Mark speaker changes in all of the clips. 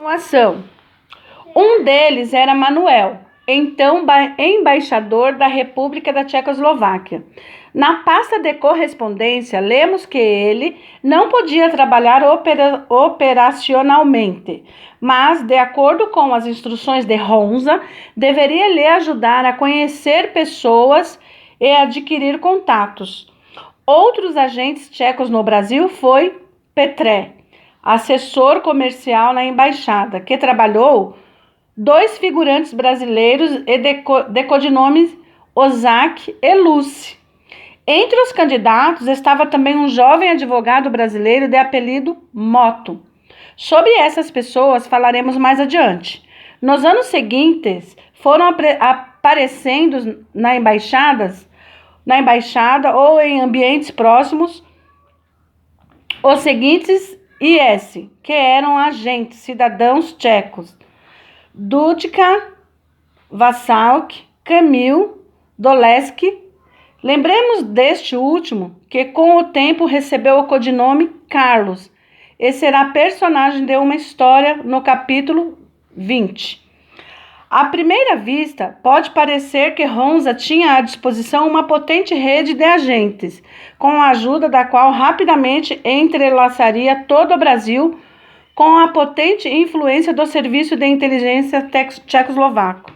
Speaker 1: Continuação. Um deles era Manuel, então embaixador da República da Tchecoslováquia. Na pasta de correspondência, lemos que ele não podia trabalhar operacionalmente, mas, de acordo com as instruções de Honza, deveria lhe ajudar a conhecer pessoas e adquirir contatos. Outros agentes tchecos no Brasil foi Petré, assessor comercial na embaixada, que trabalhou 2 figurantes brasileiros e de codinomes Ozak e Lucy. Entre os candidatos estava também um jovem advogado brasileiro de apelido Moto. Sobre essas pessoas falaremos mais adiante. Nos anos seguintes, foram aparecendo na embaixada ou em ambientes próximos os seguintes IS, que eram agentes, cidadãos tchecos: Dudka, Vassalk, Kamil, Doleski. Lembremos deste último, que com o tempo recebeu o codinome Carlos e será personagem de uma história no capítulo 20. À primeira vista, pode parecer que Honza tinha à disposição uma potente rede de agentes, com a ajuda da qual rapidamente entrelaçaria todo o Brasil com a potente influência do Serviço de Inteligência Tchecoslovaco.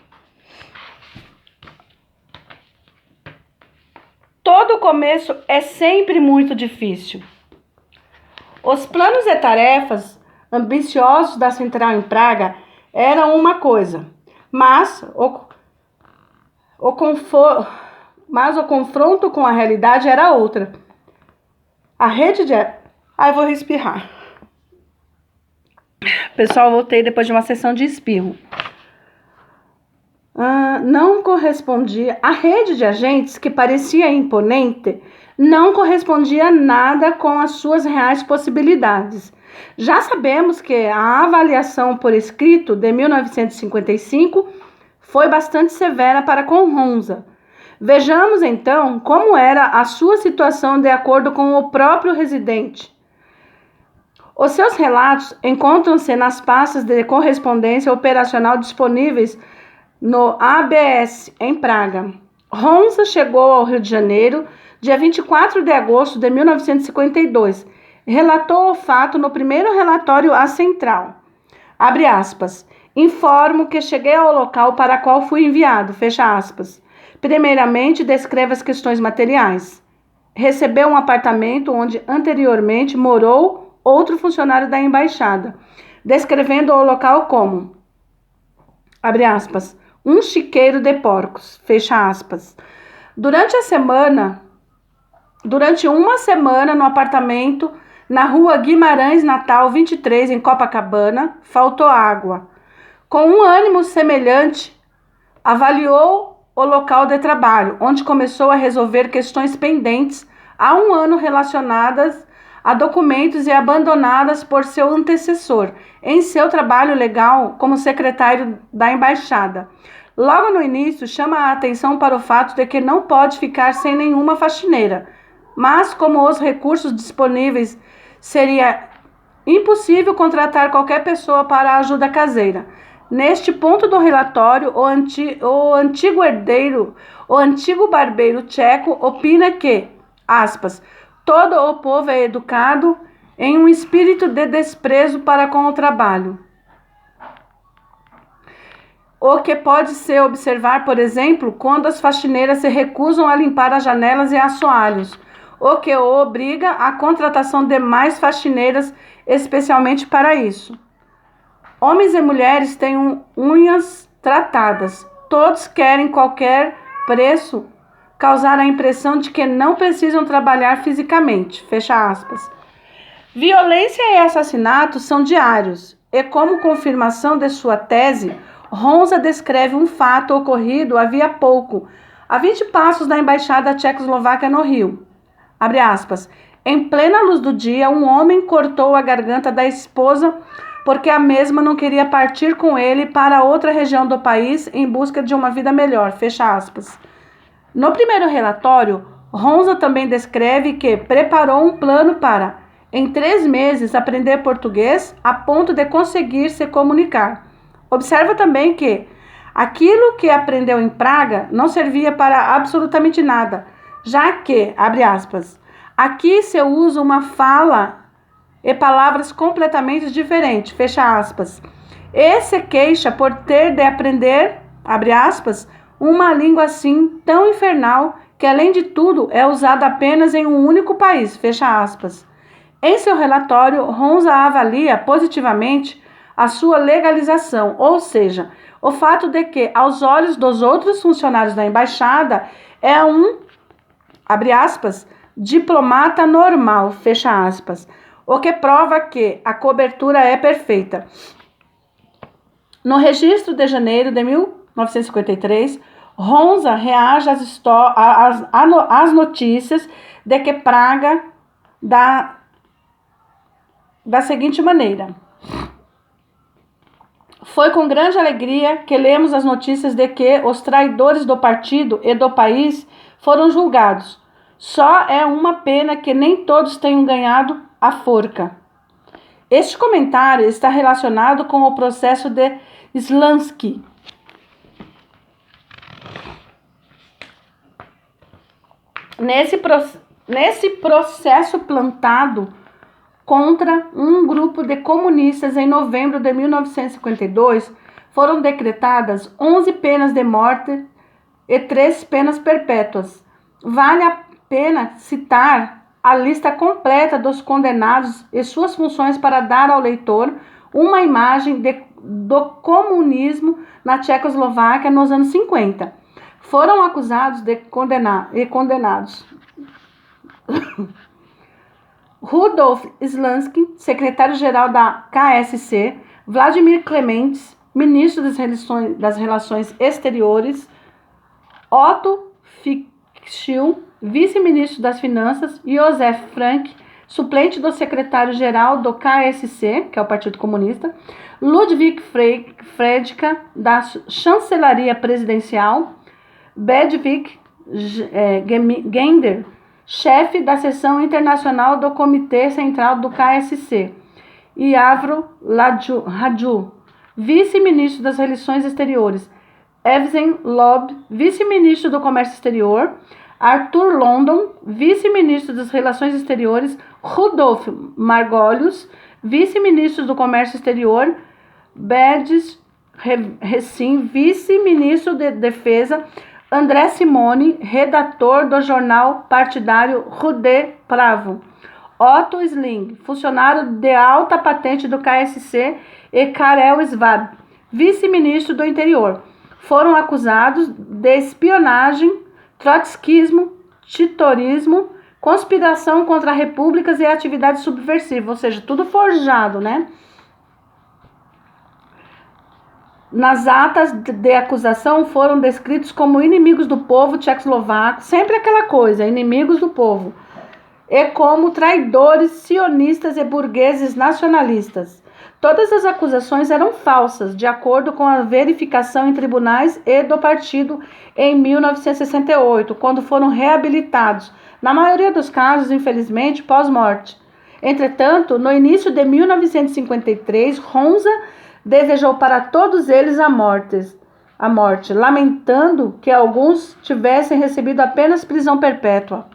Speaker 1: Todo começo é sempre muito difícil. Os planos e tarefas ambiciosos da central em Praga eram uma coisa, mas o confronto com a realidade era outra. A rede de... vou respirar. Pessoal, voltei depois de uma sessão de espirro. Não correspondia. A rede de agentes, que parecia imponente, não correspondia nada com as suas reais possibilidades. Já sabemos que a avaliação por escrito de 1955 foi bastante severa para com Honza. Vejamos então como era a sua situação de acordo com o próprio residente. Os seus relatos encontram-se nas pastas de correspondência operacional disponíveis no ABS, em Praga. Honza chegou ao Rio de Janeiro, dia 24 de agosto de 1952. Relatou o fato no primeiro relatório à central. Abre aspas. Informo que cheguei ao local para qual fui enviado. Fecha aspas. Primeiramente, descreve as questões materiais. Recebeu um apartamento onde anteriormente morou outro funcionário da embaixada, descrevendo o local como, abre aspas, um chiqueiro de porcos, fecha aspas. Durante uma semana no apartamento na rua Guimarães Natal 23, em Copacabana, faltou água. Com um ânimo semelhante, avaliou o local de trabalho, onde começou a resolver questões pendentes há um ano relacionadas a documentos e abandonadas por seu antecessor em seu trabalho legal como secretário da embaixada. Logo no início, chama a atenção para o fato de que não pode ficar sem nenhuma faxineira, mas como os recursos disponíveis seria impossível contratar qualquer pessoa para a ajuda caseira. Neste ponto do relatório, o antigo barbeiro tcheco opina que, aspas, todo o povo é educado em um espírito de desprezo para com o trabalho. O que pode-se observar, por exemplo, quando as faxineiras se recusam a limpar as janelas e assoalhos, o que o obriga à contratação de mais faxineiras especialmente para isso. Homens e mulheres têm unhas tratadas. Todos querem qualquer preço causar a impressão de que não precisam trabalhar fisicamente. Fecha aspas. Violência e assassinato são diários, e como confirmação de sua tese, Honza descreve um fato ocorrido havia pouco, a 20 passos da embaixada tchecoslovaca no Rio. Abre aspas. Em plena luz do dia, um homem cortou a garganta da esposa porque a mesma não queria partir com ele para outra região do país em busca de uma vida melhor. Fecha aspas. No primeiro relatório, Honza também descreve que preparou um plano para, em 3 meses, aprender português a ponto de conseguir se comunicar. Observa também que aquilo que aprendeu em Praga não servia para absolutamente nada, já que, abre aspas, aqui se usa uma fala e palavras completamente diferentes, fecha aspas. E se queixa por ter de aprender, abre aspas, uma língua assim tão infernal que, além de tudo, é usada apenas em um único país, fecha aspas. Em seu relatório, Honza avalia positivamente a sua legalização, ou seja, o fato de que, aos olhos dos outros funcionários da embaixada, é um, abre aspas, diplomata normal, fecha aspas, o que prova que a cobertura é perfeita. No registro de janeiro de 1953, Honza reage às notícias de que Praga da seguinte maneira: foi com grande alegria que lemos as notícias de que os traidores do partido e do país foram julgados. Só é uma pena que nem todos tenham ganhado a forca. Este comentário está relacionado com o processo de Slansky. Nesse processo plantado contra um grupo de comunistas em novembro de 1952, foram decretadas 11 penas de morte e 3 penas perpétuas. Vale a pena citar a lista completa dos condenados e suas funções para dar ao leitor uma imagem do comunismo na Tchecoslováquia nos anos 50. Foram acusados e condenados Rudolf Slansky, secretário-geral da KSC, Vladimir Clements, ministro das Relações Exteriores, Otto Fischl, vice-ministro das Finanças, Josef Frank, suplente do secretário-geral do KSC, que é o Partido Comunista, Ludwig Fredka, da Chancelaria Presidencial, Bedvig Gender, chefe da seção internacional do Comitê Central do KSC, e Avro Raju, vice-ministro das Relações Exteriores, Evgen Lob, vice-ministro do Comércio Exterior, Arthur London, vice-ministro das Relações Exteriores, Rudolf Margolius, vice-ministro do Comércio Exterior, Bedis Recim, vice-ministro de Defesa, André Simone, redator do jornal partidário Rude Pravo, Otto Sling, funcionário de alta patente do KSC, e Karel Svab, vice-ministro do Interior, foram acusados de espionagem, trotskismo, titorismo, conspiração contra repúblicas e atividade subversiva, ou seja, tudo forjado, né? Nas atas de acusação foram descritos como inimigos do povo tchecoslovaco, sempre aquela coisa, inimigos do povo, e como traidores sionistas e burgueses nacionalistas. Todas as acusações eram falsas, de acordo com a verificação em tribunais e do partido em 1968, quando foram reabilitados, na maioria dos casos, infelizmente, pós-morte. Entretanto, no início de 1953, Honza desejou para todos eles a morte, lamentando que alguns tivessem recebido apenas prisão perpétua.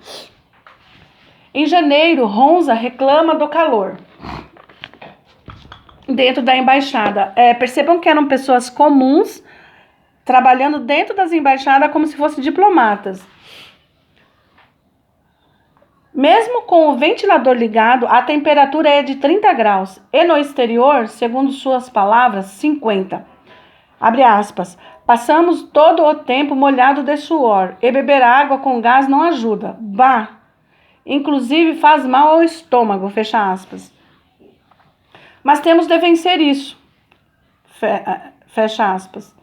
Speaker 1: Em janeiro, Honza reclama do calor dentro da embaixada. Percebam que eram pessoas comuns trabalhando dentro das embaixadas como se fossem diplomatas. Mesmo com o ventilador ligado, a temperatura é de 30 graus e no exterior, segundo suas palavras, 50. Abre aspas. Passamos todo o tempo molhado de suor e beber água com gás não ajuda. Bah! Inclusive faz mal ao estômago, fecha aspas. Mas temos de vencer isso, fecha aspas.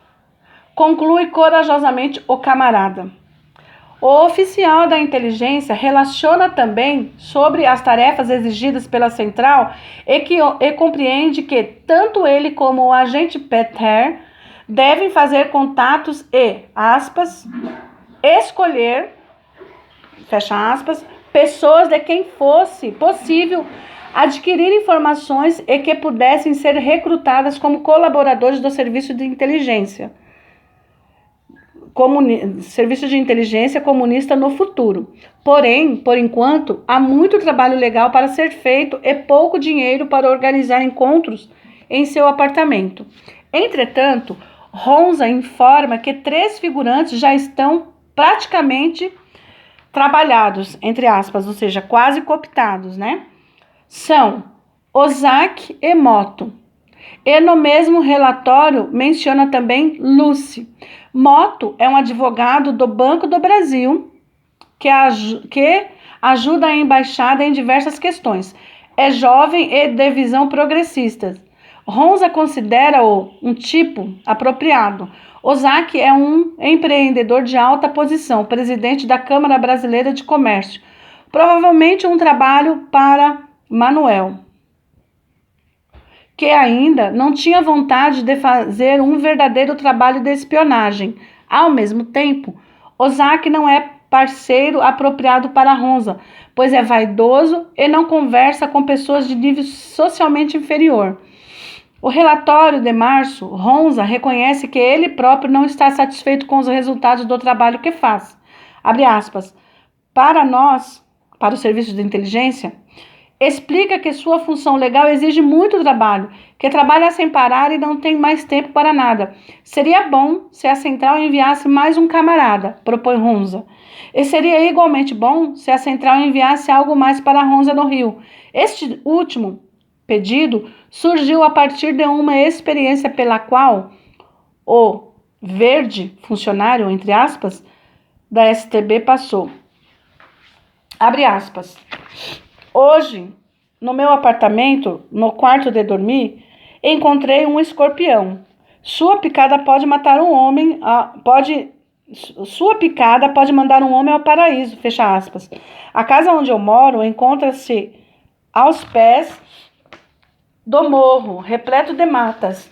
Speaker 1: Conclui corajosamente o camarada. O oficial da inteligência relaciona também sobre as tarefas exigidas pela central e compreende que tanto ele como o agente Peter devem fazer contatos e, aspas, escolher, fecha aspas, pessoas de quem fosse possível adquirir informações e que pudessem ser recrutadas como colaboradores do serviço de inteligência. Serviço de inteligência comunista no futuro. Porém, por enquanto, há muito trabalho legal para ser feito e pouco dinheiro para organizar encontros em seu apartamento. Entretanto, Ronza informa que 3 figurantes já estão praticamente trabalhados, entre aspas, ou seja, quase cooptados, né? São Ozaki e Moto. E no mesmo relatório menciona também Lucy. Moto é um advogado do Banco do Brasil que ajuda a embaixada em diversas questões. É jovem e de visão progressista. Ronza considera-o um tipo apropriado. Ozaki é um empreendedor de alta posição, presidente da Câmara Brasileira de Comércio. Provavelmente um trabalho para Manuel, que ainda não tinha vontade de fazer um verdadeiro trabalho de espionagem. Ao mesmo tempo, Ozaki não é parceiro apropriado para Ronza, pois é vaidoso e não conversa com pessoas de nível socialmente inferior. O relatório de março, Ronza reconhece que ele próprio não está satisfeito com os resultados do trabalho que faz. Abre aspas. Para nós, para o serviço de inteligência, explica que sua função legal exige muito trabalho, que trabalha sem parar e não tem mais tempo para nada. Seria bom se a central enviasse mais um camarada, propõe Ronza. E seria igualmente bom se a central enviasse algo mais para Ronza no Rio. Este último pedido surgiu a partir de uma experiência pela qual o verde funcionário, entre aspas, da STB passou. Abre aspas. Hoje, no meu apartamento, no quarto de dormir, encontrei um escorpião. Sua picada pode matar um homem, sua picada pode mandar um homem ao paraíso, fecha aspas. A casa onde eu moro encontra-se aos pés do morro, repleto de matas,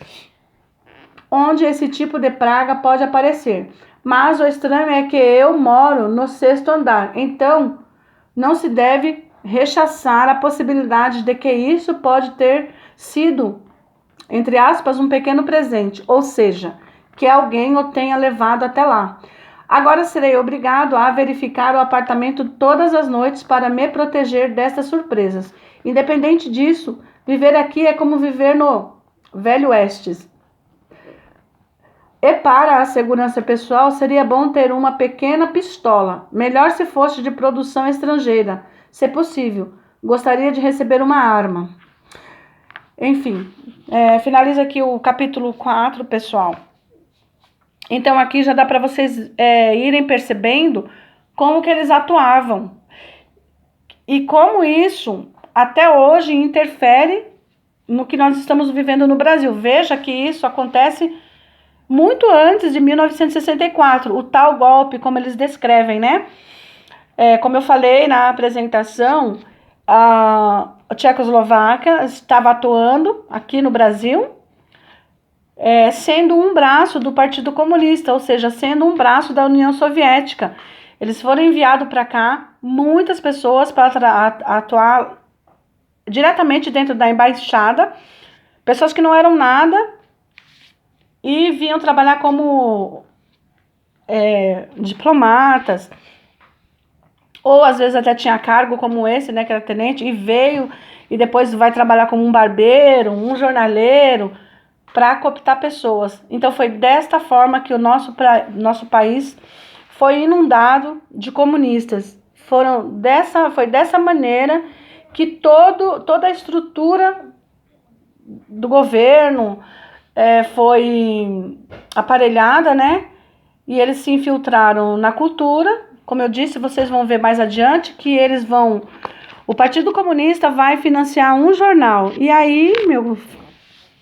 Speaker 1: onde esse tipo de praga pode aparecer. Mas o estranho é que eu moro no 6º andar, então não se deve rechaçar a possibilidade de que isso pode ter sido, entre aspas, um pequeno presente, ou seja, que alguém o tenha levado até lá. Agora serei obrigado a verificar o apartamento todas as noites para me proteger destas surpresas. Independente disso, viver aqui é como viver no Velho Oeste. E para a segurança pessoal, seria bom ter uma pequena pistola, melhor se fosse de produção estrangeira, se possível. Gostaria de receber uma arma. Enfim, finaliza aqui o capítulo 4, pessoal. Então aqui já dá para vocês irem percebendo como que eles atuavam. E como isso, até hoje, interfere no que nós estamos vivendo no Brasil. Veja que isso acontece muito antes de 1964, o tal golpe, como eles descrevem, né? Como eu falei na apresentação, a Tchecoslováquia estava atuando aqui no Brasil, sendo um braço do Partido Comunista, ou seja, sendo um braço da União Soviética. Eles foram enviados para cá, muitas pessoas para atuar diretamente dentro da embaixada, pessoas que não eram nada e vinham trabalhar como diplomatas, ou às vezes até tinha cargo como esse, né, que era tenente, e veio e depois vai trabalhar como um barbeiro, um jornaleiro, para cooptar pessoas. Então foi desta forma que o nosso país foi inundado de comunistas. Foi dessa maneira que toda a estrutura do governo foi aparelhada, né? E eles se infiltraram na cultura. Como eu disse, vocês vão ver mais adiante que o Partido Comunista vai financiar um jornal. E aí, meu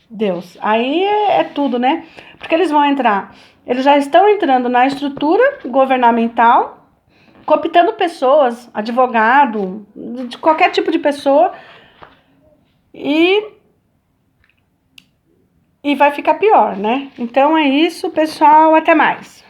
Speaker 1: Deus, aí é tudo, né? Porque eles já estão entrando na estrutura governamental, cooptando pessoas, advogado, de qualquer tipo de pessoa, e vai ficar pior, né? Então é isso, pessoal, até mais.